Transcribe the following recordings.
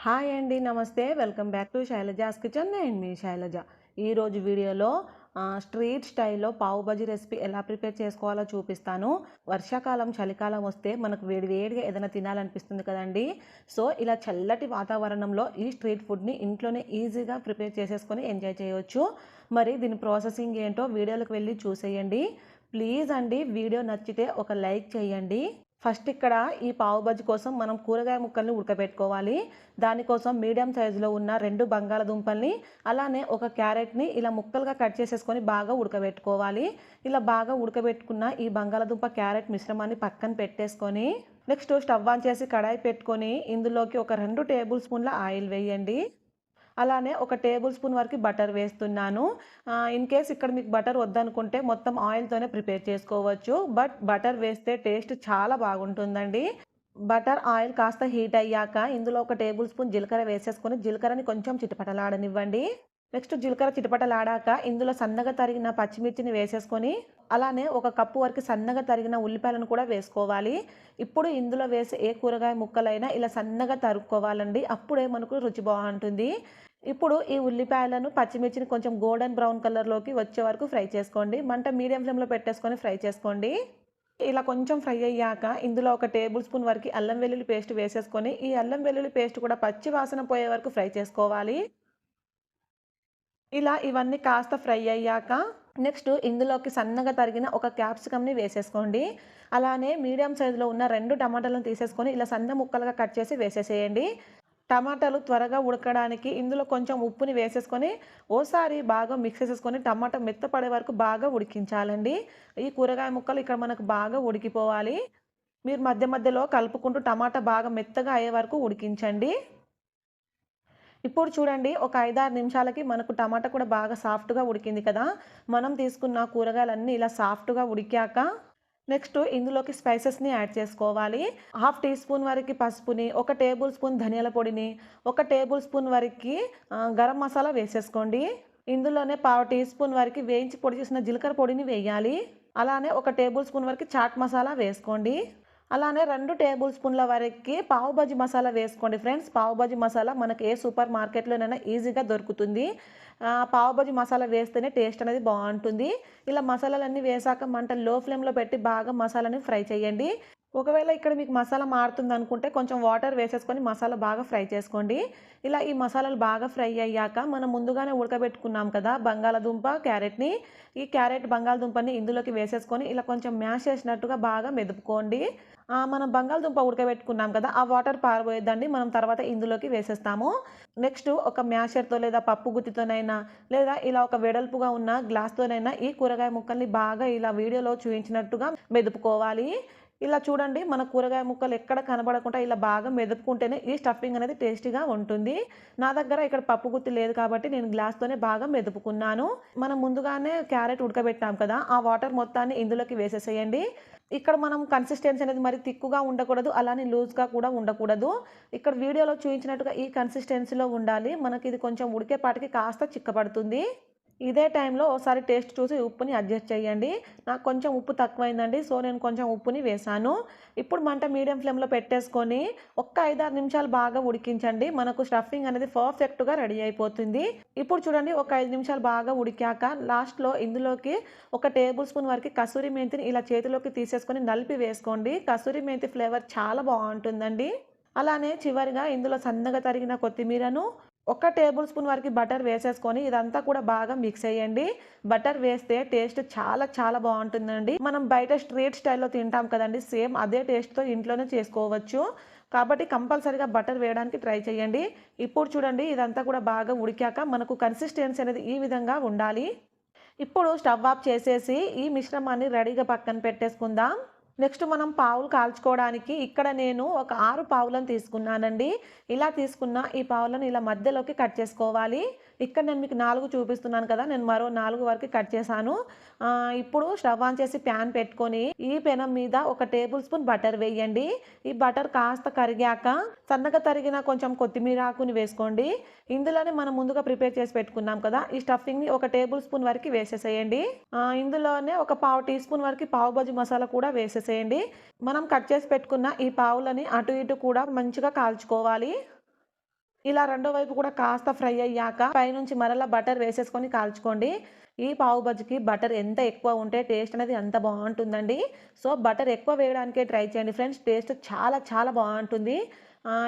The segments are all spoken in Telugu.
హాయ్ అండి, నమస్తే. Welcome back to Shailaja's kitchen. నేను మీ శైలజ. ఈరోజు వీడియోలో స్ట్రీట్ స్టైల్లో పావు బజీ రెసిపీ ఎలా ప్రిపేర్ చేసుకోవాలో చూపిస్తాను. వర్షాకాలం, చలికాలం వస్తే మనకు వేడివేడిగా ఏదైనా తినాలనిపిస్తుంది కదండి. సో ఇలా చల్లటి వాతావరణంలో ఈ స్ట్రీట్ ఫుడ్ని ఇంట్లోనే ఈజీగా ప్రిపేర్ చేసేసుకొని ఎంజాయ్ చేయవచ్చు. మరి దీని ప్రాసెసింగ్ ఏంటో వీడియోలోకి వెళ్ళి చూసేయండి. ప్లీజ్ అండి, వీడియో నచ్చితే ఒక లైక్ చేయండి. ఫస్ట్ ఇక్కడ ఈ పావు బజ్జీ కోసం మనం కూరగాయ ముక్కల్ని ఉడకబెట్టుకోవాలి. దానికోసం మీడియం సైజులో ఉన్న 2 బంగాళదుంపల్ని, అలానే ఒక క్యారెట్ని ఇలా ముక్కలుగా కట్ చేసేసుకొని బాగా ఉడకబెట్టుకోవాలి. ఇలా బాగా ఉడకబెట్టుకున్న ఈ బంగాళదుంప క్యారెట్ మిశ్రమాన్ని పక్కన పెట్టేసుకొని నెక్స్ట్ స్టవ్ ఆన్ చేసి కడాయి పెట్టుకొని ఇందులోకి ఒక 2 టేబుల్ స్పూన్ల ఆయిల్ వేయండి. అలానే ఒక టేబుల్ స్పూన్ వరకు బటర్ వేస్తున్నాను. ఇన్ కేస్ ఇక్కడ మీకు బటర్ వద్దనుకుంటే మొత్తం ఆయిల్‌తోనే ప్రిపేర్ చేసుకోవచ్చు. బట్ బటర్ వేస్తే టేస్ట్ చాలా బాగుంటుందండి. బటర్ ఆయిల్ కాస్త హీట్ అయ్యాక ఇందులో ఒక టేబుల్ స్పూన్ జీలకర్ర వేసేసుకొని జీలకర్రని కొంచెం చిటపటలాడనివ్వండి. నెక్స్ట్ జీలకర్ర చిటపటలాడాక ఇందులో సన్నగా తరిగిన పచ్చిమిర్చిని వేసేసుకొని, అలానే ఒక కప్పు వరకు సన్నగా తరిగిన ఉల్లిపాయలను కూడా వేసుకోవాలి. ఇప్పుడు ఇందులో వేసే ఏ కూరగాయ ముక్కలైనా ఇలా సన్నగా తరుక్కోవాలండి. అప్పుడే మనకు రుచి బాగుంటుంది. ఇప్పుడు ఈ ఉల్లిపాయలను, పచ్చిమిర్చిని కొంచెం గోల్డెన్ బ్రౌన్ కలర్‌లోకి వచ్చే వరకు ఫ్రై చేసుకోండి. మంట మీడియం ఫ్లేమ్‌లో పెట్టేసుకొని ఫ్రై చేసుకోండి. ఇలా కొంచెం ఫ్రై అయ్యాక ఇందులో ఒక టేబుల్ స్పూన్ వరకు అల్లం వెల్లుల్లి పేస్ట్ వేసేసుకొని, ఈ అల్లం వెల్లుల్లి పేస్ట్ కూడా పచ్చి వాసన పోయే వరకు ఫ్రై చేసుకోవాలి. ఇలా ఇవన్నీ కాస్త ఫ్రై అయ్యాక నెక్స్ట్ ఇందులోకి సన్నగా తరిగిన ఒక క్యాప్సికమ్‌ని వేసేసుకోండి. అలానే మీడియం సైజులో ఉన్న 2 టమాటాలను తీసేసుకొని ఇలా సన్న ముక్కలుగా కట్ చేసి వేసేసేయండి. టమాటాలు త్వరగా ఉడకడానికి ఇందులో కొంచెం ఉప్పుని వేసేసుకొని ఓసారి బాగా మిక్స్ చేసేసుకొని టమాటా మెత్తపడే వరకు బాగా ఉడికించాలండి. ఈ కూరగాయ ముక్కలు ఇక్కడ మనకు బాగా ఉడికిపోవాలి. మీరు మధ్య మధ్యలో కలుపుకుంటూ టమాటా బాగా మెత్తగా అయ్యే వరకు ఉడికించండి. ఇప్పుడు చూడండి, ఒక 5, 6 నిమిషాలకి మనకు టమాటా కూడా బాగా సాఫ్ట్‌గా ఉడికింది కదా! మనం తీసుకున్న కూరగాయలన్నీ ఇలా సాఫ్ట్‌గా ఉడికాక నెక్స్ట్ ఇందులోకి స్పైసెస్‌ని యాడ్ చేసుకోవాలి. హాఫ్ టీ స్పూన్ వరకి పసుపుని, ఒక టేబుల్ స్పూన్ ధనియాల పొడిని, ఒక టేబుల్ స్పూన్ వరకి గరం మసాలా వేసేసుకోండి. ఇందులోనే పావు టీ స్పూన్ వరకి వేయించి పొడి చేసిన జీలకర్ర పొడిని వేయాలి. అలానే ఒక టేబుల్ స్పూన్ వరకి చాట్ మసాలా వేసుకోండి. అలానే 2 టేబుల్ స్పూన్ల వరకి పావు బాజీ మసాలా వేసుకోండి ఫ్రెండ్స్. పావు బాజీ మసాలా మనకి ఏ సూపర్ మార్కెట్‌లోనైనా ఈజీగా దొరుకుతుంది. పావు బాజీ మసాలా వేస్తేనే టేస్ట్ అనేది బావుంటుంది. ఇలా మసాలాలన్నీ వేశాక మంట లో ఫ్లేమ్‌లో పెట్టి బాగా మసాలాని ఫ్రై చేయండి. ఒకవేళ ఇక్కడ మీకు మసాలా మారుతుందనుకుంటే కొంచెం వాటర్ వేసేసుకొని మసాలా బాగా ఫ్రై చేసుకోండి. ఇలా ఈ మసాలాలు బాగా ఫ్రై అయ్యాక మనం ముందుగానే ఉడకబెట్టుకున్నాం కదా బంగాళాదుంప, క్యారెట్‌ని. ఈ క్యారెట్, బంగాళదుంపని ఇందులోకి వేసేసుకొని ఇలా కొంచెం మ్యాష్ చేసినట్టుగా బాగా మెదుపుకోండి. మనం బంగాళదుంప ఉడకబెట్టుకున్నాం కదా! ఆ వాటర్ పారబోయొద్దండి. మనం తర్వాత ఇందులోకి వేసేస్తాము. నెక్స్ట్ ఒక మ్యాషర్‌తో లేదా పప్పు గుత్తితోనైనా లేదా ఇలా ఒక వెడల్పుగా ఉన్న గ్లాస్‌తోనైనా ఈ కూరగాయ ముక్కల్ని బాగా ఇలా వీడియోలో చూయించినట్టుగా మెదుపుకోవాలి. ఇలా చూడండి, మన కూరగాయ ముక్కలు ఎక్కడ కనబడకుండా ఇలా బాగా మెదుపుకుంటేనే ఈ స్టఫింగ్ అనేది టేస్టీగా ఉంటుంది. నా దగ్గర ఇక్కడ పప్పు గుత్తి లేదు కాబట్టి నేను గ్లాస్‌తోనే బాగా మెదుపుకున్నాను. మనం ముందుగానే క్యారెట్ ఉడకబెట్టాం కదా! ఆ వాటర్ మొత్తాన్ని ఇందులోకి వేసేసేయండి. ఇక్కడ మనం కన్సిస్టెన్సీ అనేది మరి తిక్కుగా ఉండకూడదు. అలానే లూజ్‌గా కూడా ఉండకూడదు. ఇక్కడ వీడియోలో చూయించినట్టుగా ఈ కన్సిస్టెన్సీలో ఉండాలి. మనకిది కొంచెం ఉడికేపాటికి కాస్త చిక్కబడుతుంది. ఇదే టైంలో ఓసారి టేస్ట్ చూసి ఉప్పుని అడ్జస్ట్ చేయండి. నాకు కొంచెం ఉప్పు తక్కువైందండి. సో, నేను కొంచెం ఉప్పుని వేశాను. ఇప్పుడు మంట మీడియం ఫ్లేమ్‌లో పెట్టేసుకొని ఒక్క 5, 6 నిమిషాలు బాగా ఉడికించండి. మనకు స్టఫింగ్ అనేది పర్ఫెక్ట్‌గా రెడీ అయిపోతుంది. ఇప్పుడు చూడండి, ఒక 5 నిమిషాలు బాగా ఉడికాక లాస్ట్‌లో ఇందులోకి ఒక టేబుల్ స్పూన్ వరకు కసూరి మెంతిని ఇలా చేతిలోకి తీసేసుకొని నలిపి వేసుకోండి. కసూరి మెంతి ఫ్లేవర్ చాలా బావుంటుందండి. అలానే చివరిగా ఇందులో సన్నగా తరిగిన కొత్తిమీరను, ఒక టేబుల్ స్పూన్ వరకు బటర్ వేసేసుకొని ఇదంతా కూడా బాగా మిక్స్ చేయండి. బటర్ వేస్తే టేస్ట్ చాలా చాలా బావుంటుందండి. మనం బయట స్ట్రీట్ స్టైల్‌లో తింటాం కదండీ! సేమ్ అదే టేస్ట్‌తో ఇంట్లోనే చేసుకోవచ్చు. కాబట్టి కంపల్సరీగా బటర్ వేయడానికి ట్రై చేయండి. ఇప్పుడు చూడండి, ఇదంతా కూడా బాగా ఉడికాక మనకు కన్సిస్టెన్సీ అనేది ఈ విధంగా ఉండాలి. ఇప్పుడు స్టవ్ ఆఫ్ చేసేసి ఈ మిశ్రమాన్ని రెడీగా పక్కన పెట్టేసుకుందాం. నెక్స్ట్ మనం పావులు కాల్చుకోవడానికి ఇక్కడ నేను ఒక 6 పావులను తీసుకున్నానండి. ఇలా తీసుకున్న ఈ పావులను ఇలా మధ్యలోకి కట్ చేసుకోవాలి. ఇక్కడ నేను మీకు 4 చూపిస్తున్నాను కదా! నేను మరో 4 వరకు కట్ చేశాను. ఇప్పుడు స్టవ్ ఆన్ చేసి ప్యాన్ పెట్టుకొని ఈ పెనం మీద ఒక టేబుల్ స్పూన్ బటర్ వేయండి. ఈ బటర్ కాస్త కరిగాక సన్నగా తరిగిన కొంచెం కొత్తిమీర ఆకుని వేసుకోండి. ఇందులోనే మనం ముందుగా ప్రిపేర్ చేసి పెట్టుకున్నాం కదా! ఈ స్టఫింగ్‌ని ఒక టేబుల్ స్పూన్ వరకు వేసేసేయండి. ఇందులోనే ఒక పావు టీ స్పూన్ వరకు పావు బాజీ మసాలా కూడా వేసేసేయండి. మనం కట్ చేసి పెట్టుకున్న ఈ పావులని అటు ఇటు కూడా మంచిగా కాల్చుకోవాలి. ఇలా రెండో వైపు కూడా కాస్త ఫ్రై అయ్యాక పైనుంచి మరలా బటర్ వేసేసుకొని కాల్చుకోండి. ఈ పావు బజ్జీకి బటర్ ఎంత ఎక్కువ ఉంటే టేస్ట్ అనేది అంత బావుంటుందండి. సో, బటర్ ఎక్కువ వేయడానికే ట్రై చేయండి ఫ్రెండ్స్. టేస్ట్ చాలా చాలా బావుంటుంది.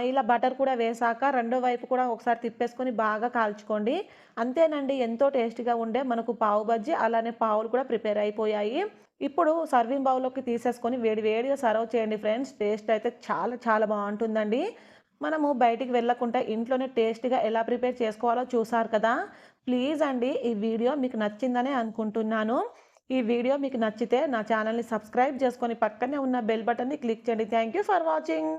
ఇలా బటర్ కూడా వేశాక రెండో వైపు కూడా ఒకసారి తిప్పేసుకొని బాగా కాల్చుకోండి. అంతేనండి, ఎంతో టేస్టీగా ఉండే మనకు పావు బజ్జీ అలానే పావులు కూడా ప్రిపేర్ అయిపోయాయి. ఇప్పుడు సర్వింగ్ బౌల్‌లోకి తీసేసుకొని వేడి వేడిగా సర్వ్ చేయండి ఫ్రెండ్స్. టేస్ట్ అయితే చాలా చాలా బావుంటుందండి. మనము బయటికి వెళ్ళకుండా ఇంట్లోనే టేస్టీగా ఎలా ప్రిపేర్ చేసుకోవాలో చూసారు కదా! ప్లీజ్ అండి, ఈ వీడియో మీకు నచ్చిందనే అనుకుంటున్నాను. ఈ వీడియో మీకు నచ్చితే నా ఛానల్‌ని సబ్స్క్రైబ్ చేసుకొని పక్కనే ఉన్న బెల్ బటన్‌ని క్లిక్ చేయండి. Thank you for watching.